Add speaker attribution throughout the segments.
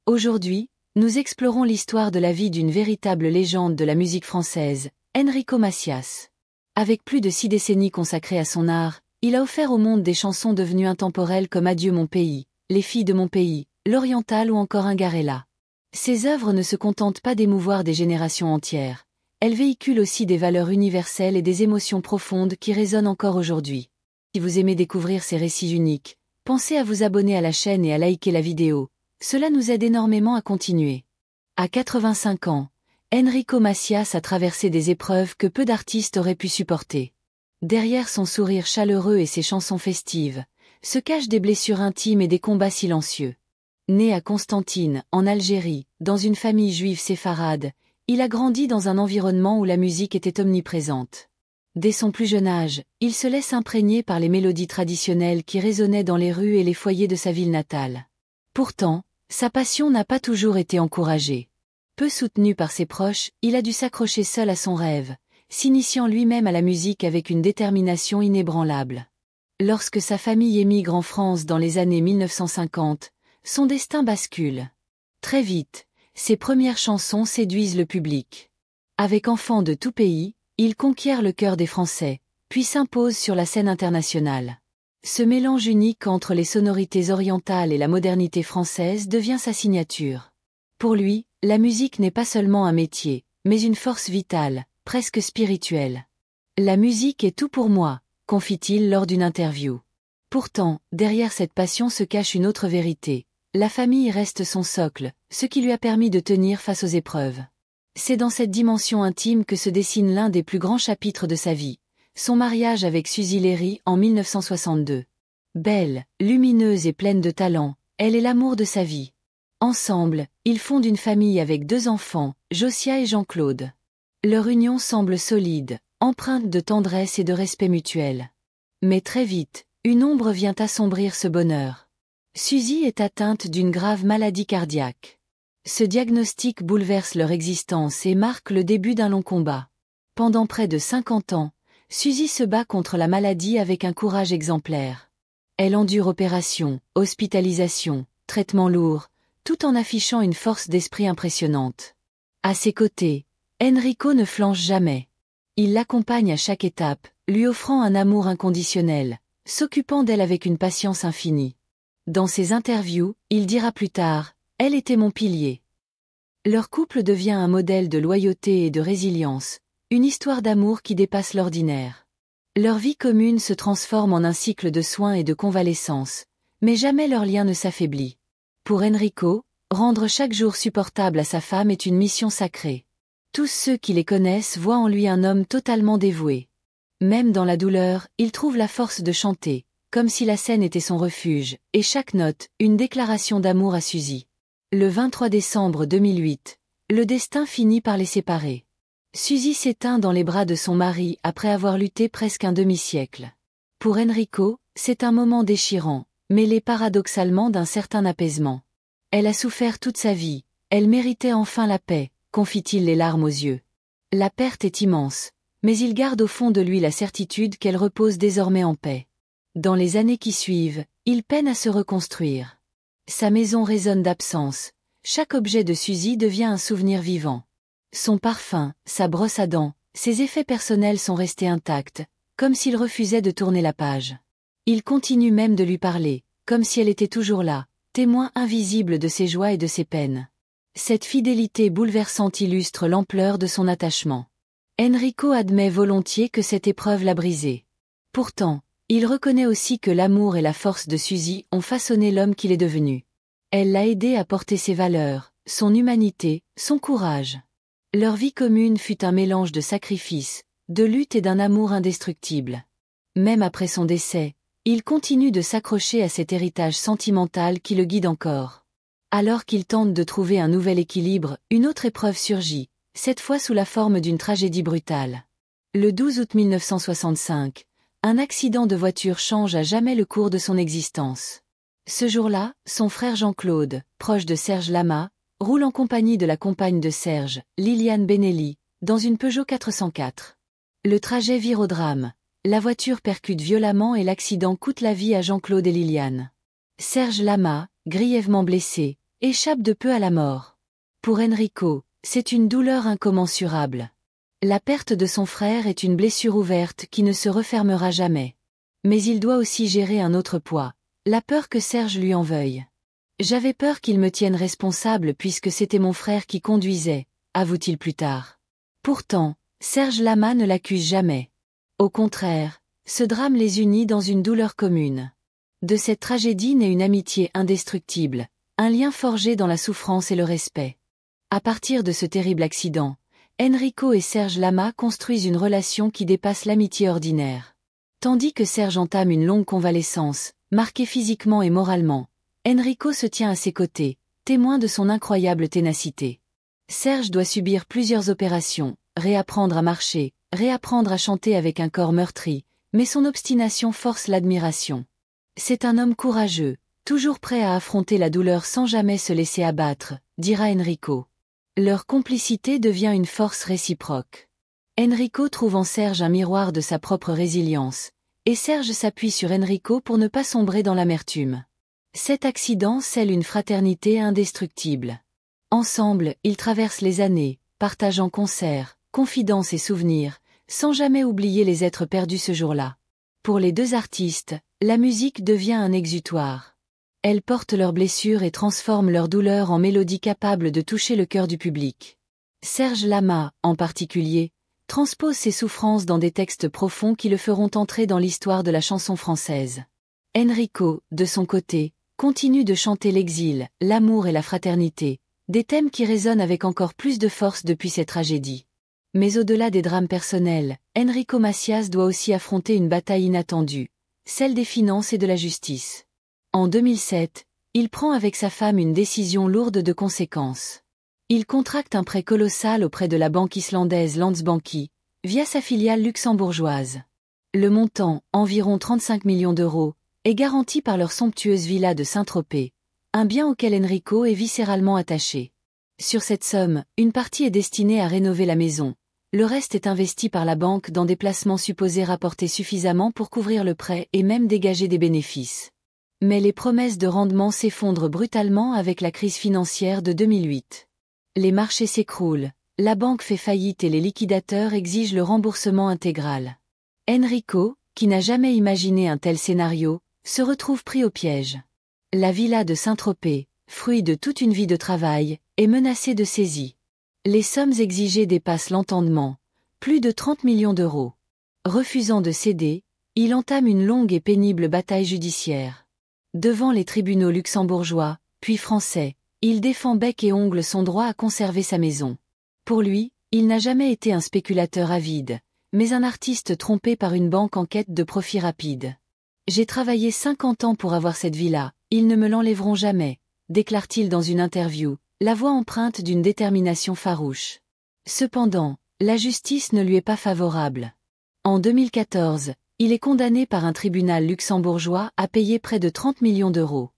Speaker 1: Aujourd'hui, nous explorons l'histoire de la vie d'une véritable légende de la musique française, Enrico Macias. Avec plus de 6 décennies consacrées à son art, il a offert au monde des chansons devenues intemporelles comme Adieu mon pays, Les filles de mon pays, L'Oriental ou encore Ingarella. Ses œuvres ne se contentent pas d'émouvoir des générations entières. Elles véhiculent aussi des valeurs universelles et des émotions profondes qui résonnent encore aujourd'hui. Si vous aimez découvrir ces récits uniques, pensez à vous abonner à la chaîne et à liker la vidéo. Cela nous aide énormément à continuer. À 85 ans, Enrico Macias a traversé des épreuves que peu d'artistes auraient pu supporter. Derrière son sourire chaleureux et ses chansons festives, se cachent des blessures intimes et des combats silencieux. Né à Constantine, en Algérie, dans une famille juive séfarade, il a grandi dans un environnement où la musique était omniprésente. Dès son plus jeune âge, il se laisse imprégner par les mélodies traditionnelles qui résonnaient dans les rues et les foyers de sa ville natale. Pourtant, sa passion n'a pas toujours été encouragée. Peu soutenu par ses proches, il a dû s'accrocher seul à son rêve, s'initiant lui-même à la musique avec une détermination inébranlable. Lorsque sa famille émigre en France dans les années 1950, son destin bascule. Très vite, ses premières chansons séduisent le public. Avec Enfants de tout pays, il conquiert le cœur des Français, puis s'impose sur la scène internationale. Ce mélange unique entre les sonorités orientales et la modernité française devient sa signature. Pour lui, la musique n'est pas seulement un métier, mais une force vitale, presque spirituelle. La musique est tout pour moi, confie-t-il lors d'une interview. Pourtant, derrière cette passion se cache une autre vérité. La famille reste son socle, ce qui lui a permis de tenir face aux épreuves. C'est dans cette dimension intime que se dessine l'un des plus grands chapitres de sa vie, son mariage avec Suzy Léry en 1962. Belle, lumineuse et pleine de talent, elle est l'amour de sa vie. Ensemble, ils fondent une famille avec 2 enfants, Josia et Jean-Claude. Leur union semble solide, empreinte de tendresse et de respect mutuel. Mais très vite, une ombre vient assombrir ce bonheur. Suzy est atteinte d'une grave maladie cardiaque. Ce diagnostic bouleverse leur existence et marque le début d'un long combat. Pendant près de 50 ans, Suzy se bat contre la maladie avec un courage exemplaire. Elle endure opérations, hospitalisations, traitements lourds, tout en affichant une force d'esprit impressionnante. À ses côtés, Enrico ne flanche jamais. Il l'accompagne à chaque étape, lui offrant un amour inconditionnel, s'occupant d'elle avec une patience infinie. Dans ses interviews, il dira plus tard, « Elle était mon pilier ». Leur couple devient un modèle de loyauté et de résilience, une histoire d'amour qui dépasse l'ordinaire. Leur vie commune se transforme en un cycle de soins et de convalescence, mais jamais leur lien ne s'affaiblit. Pour Enrico, rendre chaque jour supportable à sa femme est une mission sacrée. Tous ceux qui les connaissent voient en lui un homme totalement dévoué. Même dans la douleur, il trouve la force de chanter, comme si la scène était son refuge, et chaque note, une déclaration d'amour à Suzy. Le 23 décembre 2008, le destin finit par les séparer. Suzy s'éteint dans les bras de son mari après avoir lutté presque un demi-siècle. Pour Enrico, c'est un moment déchirant, mêlé paradoxalement d'un certain apaisement. Elle a souffert toute sa vie, elle méritait enfin la paix, confie-t-il les larmes aux yeux. La perte est immense, mais il garde au fond de lui la certitude qu'elle repose désormais en paix. Dans les années qui suivent, il peine à se reconstruire. Sa maison résonne d'absence, chaque objet de Suzy devient un souvenir vivant. Son parfum, sa brosse à dents, ses effets personnels sont restés intacts, comme s'il refusait de tourner la page. Il continue même de lui parler, comme si elle était toujours là, témoin invisible de ses joies et de ses peines. Cette fidélité bouleversante illustre l'ampleur de son attachement. Enrico admet volontiers que cette épreuve l'a brisé. Pourtant, il reconnaît aussi que l'amour et la force de Suzy ont façonné l'homme qu'il est devenu. Elle l'a aidé à porter ses valeurs, son humanité, son courage. Leur vie commune fut un mélange de sacrifices, de lutte et d'un amour indestructible. Même après son décès, il continue de s'accrocher à cet héritage sentimental qui le guide encore. Alors qu'il tente de trouver un nouvel équilibre, une autre épreuve surgit, cette fois sous la forme d'une tragédie brutale. Le 12 août 1965, un accident de voiture change à jamais le cours de son existence. Ce jour-là, son frère Jean-Claude, proche de Serge Lama, roule en compagnie de la compagne de Serge, Liliane Benelli, dans une Peugeot 404. Le trajet vire au drame. La voiture percute violemment et l'accident coûte la vie à Jean-Claude et Liliane. Serge Lama, grièvement blessé, échappe de peu à la mort. Pour Enrico, c'est une douleur incommensurable. La perte de son frère est une blessure ouverte qui ne se refermera jamais. Mais il doit aussi gérer un autre poids, la peur que Serge lui en veuille. J'avais peur qu'il me tienne responsable puisque c'était mon frère qui conduisait, avoue-t-il plus tard. Pourtant, Serge Lama ne l'accuse jamais. Au contraire, ce drame les unit dans une douleur commune. De cette tragédie naît une amitié indestructible, un lien forgé dans la souffrance et le respect. À partir de ce terrible accident, Enrico et Serge Lama construisent une relation qui dépasse l'amitié ordinaire. Tandis que Serge entame une longue convalescence, marqué physiquement et moralement, Enrico se tient à ses côtés, témoin de son incroyable ténacité. Serge doit subir plusieurs opérations, réapprendre à marcher, réapprendre à chanter avec un corps meurtri, mais son obstination force l'admiration. C'est un homme courageux, toujours prêt à affronter la douleur sans jamais se laisser abattre, dira Enrico. Leur complicité devient une force réciproque. Enrico trouve en Serge un miroir de sa propre résilience, et Serge s'appuie sur Enrico pour ne pas sombrer dans l'amertume. Cet accident scelle une fraternité indestructible. Ensemble, ils traversent les années, partageant concerts, confidences et souvenirs, sans jamais oublier les êtres perdus ce jour-là. Pour les deux artistes, la musique devient un exutoire. Elle porte leurs blessures et transforme leur douleur en mélodies capables de toucher le cœur du public. Serge Lama, en particulier, transpose ses souffrances dans des textes profonds qui le feront entrer dans l'histoire de la chanson française. Enrico, de son côté, continue de chanter l'exil, l'amour et la fraternité, des thèmes qui résonnent avec encore plus de force depuis cette tragédie. Mais au-delà des drames personnels, Enrico Macias doit aussi affronter une bataille inattendue, celle des finances et de la justice. En 2007, il prend avec sa femme une décision lourde de conséquences. Il contracte un prêt colossal auprès de la banque islandaise Landsbanki, via sa filiale luxembourgeoise. Le montant, environ 35 millions d'euros, est garanti par leur somptueuse villa de Saint-Tropez, un bien auquel Enrico est viscéralement attaché. Sur cette somme, une partie est destinée à rénover la maison, le reste est investi par la banque dans des placements supposés rapporter suffisamment pour couvrir le prêt et même dégager des bénéfices. Mais les promesses de rendement s'effondrent brutalement avec la crise financière de 2008. Les marchés s'écroulent, la banque fait faillite et les liquidateurs exigent le remboursement intégral. Enrico, qui n'a jamais imaginé un tel scénario, se retrouve pris au piège. La villa de Saint-Tropez, fruit de toute une vie de travail, est menacée de saisie. Les sommes exigées dépassent l'entendement, plus de 30 millions d'euros. Refusant de céder, il entame une longue et pénible bataille judiciaire. Devant les tribunaux luxembourgeois, puis français, il défend bec et ongles son droit à conserver sa maison. Pour lui, il n'a jamais été un spéculateur avide, mais un artiste trompé par une banque en quête de profit rapide. J'ai travaillé 50 ans pour avoir cette villa, ils ne me l'enlèveront jamais, déclare-t-il dans une interview, la voix empreinte d'une détermination farouche. Cependant, la justice ne lui est pas favorable. En 2014, il est condamné par un tribunal luxembourgeois à payer près de 30 millions d'euros.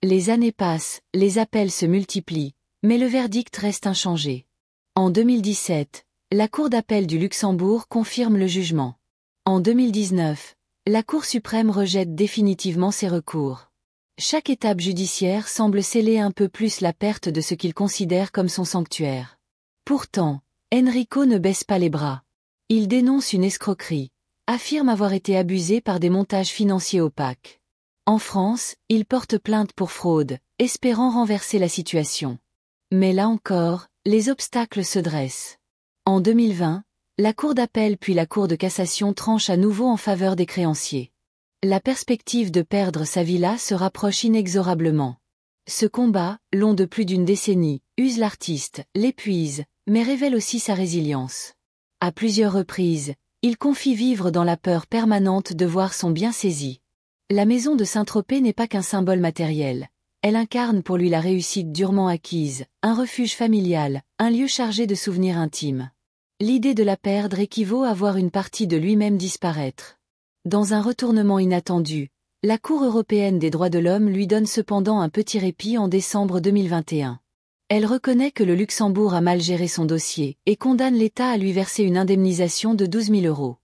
Speaker 1: Les années passent, les appels se multiplient, mais le verdict reste inchangé. En 2017, la Cour d'appel du Luxembourg confirme le jugement. En 2019, la Cour suprême rejette définitivement ses recours. Chaque étape judiciaire semble sceller un peu plus la perte de ce qu'il considère comme son sanctuaire. Pourtant, Enrico ne baisse pas les bras. Il dénonce une escroquerie, affirme avoir été abusé par des montages financiers opaques. En France, il porte plainte pour fraude, espérant renverser la situation. Mais là encore, les obstacles se dressent. En 2020, la Cour d'appel puis la Cour de cassation tranchent à nouveau en faveur des créanciers. La perspective de perdre sa villa se rapproche inexorablement. Ce combat, long de plus d'une décennie, use l'artiste, l'épuise, mais révèle aussi sa résilience. À plusieurs reprises, il confie vivre dans la peur permanente de voir son bien saisi. La maison de Saint-Tropez n'est pas qu'un symbole matériel. Elle incarne pour lui la réussite durement acquise, un refuge familial, un lieu chargé de souvenirs intimes. L'idée de la perdre équivaut à voir une partie de lui-même disparaître. Dans un retournement inattendu, la Cour européenne des droits de l'homme lui donne cependant un petit répit en décembre 2021. Elle reconnaît que le Luxembourg a mal géré son dossier et condamne l'État à lui verser une indemnisation de 12 000 euros.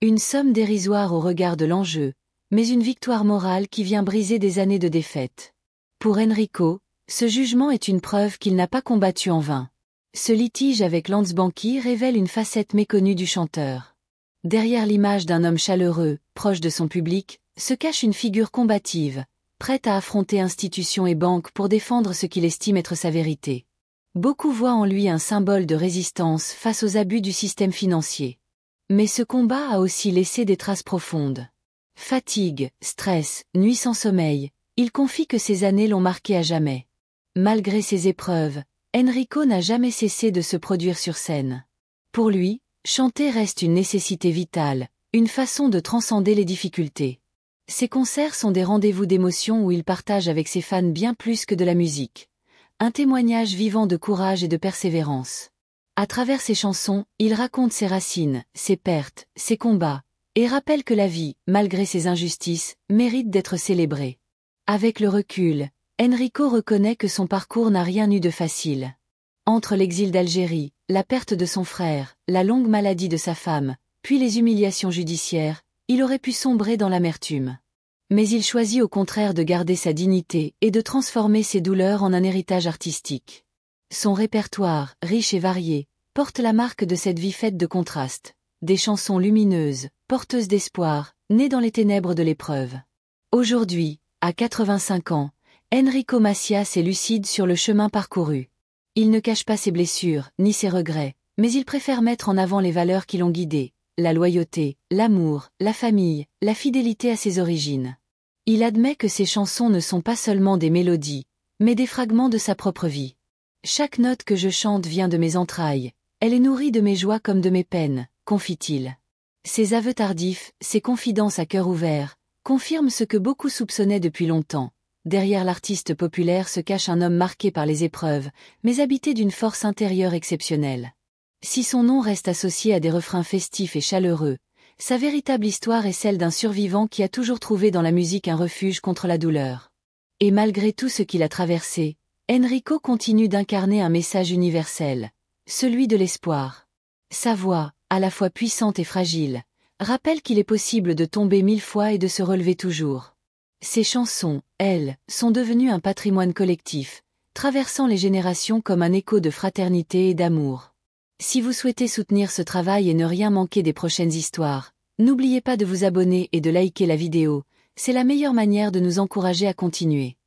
Speaker 1: Une somme dérisoire au regard de l'enjeu, mais une victoire morale qui vient briser des années de défaite. Pour Enrico, Ce jugement est une preuve qu'il n'a pas combattu en vain. Ce litige avec Landsbanki révèle une facette méconnue du chanteur. Derrière l'image d'un homme chaleureux, proche de son public, se cache une figure combative, prête à affronter institutions et banques pour défendre ce qu'il estime être sa vérité. Beaucoup voient en lui un symbole de résistance face aux abus du système financier. Mais ce combat a aussi laissé des traces profondes. Fatigue, stress, nuits sans sommeil, il confie que ces années l'ont marqué à jamais. Malgré ces épreuves, Enrico n'a jamais cessé de se produire sur scène. Pour lui, chanter reste une nécessité vitale, une façon de transcender les difficultés. Ses concerts sont des rendez-vous d'émotion où il partage avec ses fans bien plus que de la musique. Un témoignage vivant de courage et de persévérance. À travers ses chansons, il raconte ses racines, ses pertes, ses combats, et rappelle que la vie, malgré ses injustices, mérite d'être célébrée. Avec le recul, Enrico reconnaît que son parcours n'a rien eu de facile. Entre l'exil d'Algérie, la perte de son frère, la longue maladie de sa femme, puis les humiliations judiciaires, il aurait pu sombrer dans l'amertume. Mais il choisit au contraire de garder sa dignité et de transformer ses douleurs en un héritage artistique. Son répertoire, riche et varié, porte la marque de cette vie faite de contrastes. Des chansons lumineuses, porteuses d'espoir, nées dans les ténèbres de l'épreuve. Aujourd'hui, à 85 ans, Enrico Macias est lucide sur le chemin parcouru. Il ne cache pas ses blessures, ni ses regrets, mais il préfère mettre en avant les valeurs qui l'ont guidé, la loyauté, l'amour, la famille, la fidélité à ses origines. Il admet que ses chansons ne sont pas seulement des mélodies, mais des fragments de sa propre vie. Chaque note que je chante vient de mes entrailles, elle est nourrie de mes joies comme de mes peines, confie-t-il. Ses aveux tardifs, ses confidences à cœur ouvert, confirment ce que beaucoup soupçonnaient depuis longtemps. Derrière l'artiste populaire se cache un homme marqué par les épreuves, mais habité d'une force intérieure exceptionnelle. Si son nom reste associé à des refrains festifs et chaleureux, sa véritable histoire est celle d'un survivant qui a toujours trouvé dans la musique un refuge contre la douleur. Et malgré tout ce qu'il a traversé, Enrico continue d'incarner un message universel, celui de l'espoir. Sa voix, à la fois puissante et fragile, rappelle qu'il est possible de tomber 1000 fois et de se relever toujours. Ses chansons, elles, sont devenues un patrimoine collectif, traversant les générations comme un écho de fraternité et d'amour. Si vous souhaitez soutenir ce travail et ne rien manquer des prochaines histoires, n'oubliez pas de vous abonner et de liker la vidéo, c'est la meilleure manière de nous encourager à continuer.